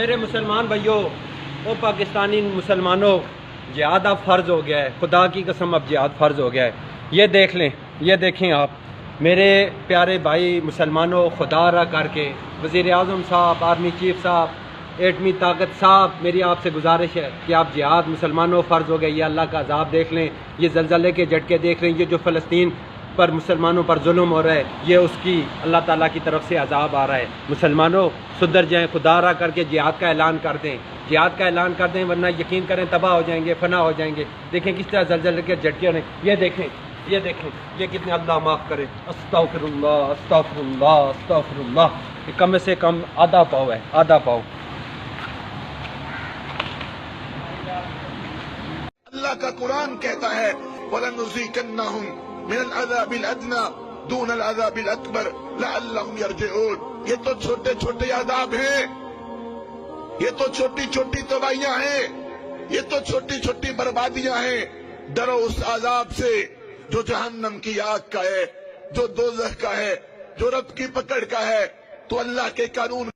मेरे मुसलमान भाइयों, ओ पाकिस्तानी मुसलमानों, जिहाद अब फ़र्ज़ हो गया है। खुदा की कसम अब जिहाद फ़र्ज़ हो गया है। ये देख लें, ये देखें आप मेरे प्यारे भाई मुसलमानों, खुदा रहा करके वज़ीर आज़म साहब, आर्मी चीफ साहब, एटमी ताकत साहब, मेरी आपसे गुजारिश है कि आप जिहाद मुसलमानों फ़र्ज़ हो गया। ये अल्लाह का अज़ाब देख लें, ये ज़लज़ले के झटके देख लें, ये जो फ़लस्तीन पर मुसलमानों पर जुल्म हो रहा है, ये उसकी अल्लाह ताला की तरफ से अज़ाब आ रहा है। मुसलमानों सुधर जाएं, खुदा रहा करके जिहाद का ऐलान कर दें, जिहाद का ऐलान कर दें, वरना यकीन करें तबाह हो जाएंगे, फना हो जाएंगे। देखें किस तरह ज़लज़ले के झटके हो रहे हैं, ये देखें, ये देखें, ये कितने अल्लाह माफ़ करे। अस्तग़फिरुल्लाह, अस्तग़फिरुल्लाह, अस्तग़फिरुल्लाह। ये कम से कम आधा पाव है, आधा पाव। अल्लाह का कुरान कहता है वलनुज़ीक़न्नहुम मिनल अज़ाबिल अदना दूनल अज़ाबिल अकबर लअल्लहुम यरजिऊन। ये तो छोटे छोटे अज़ाब हैं, ये तो छोटी छोटी तबाहियां हैं, ये तो छोटी छोटी बर्बादियां हैं। डरो उस अज़ाब से जो जहन्नम की आग का है, जो दोज़ख का है, जो रब की पकड़ का है। तो अल्लाह के कानून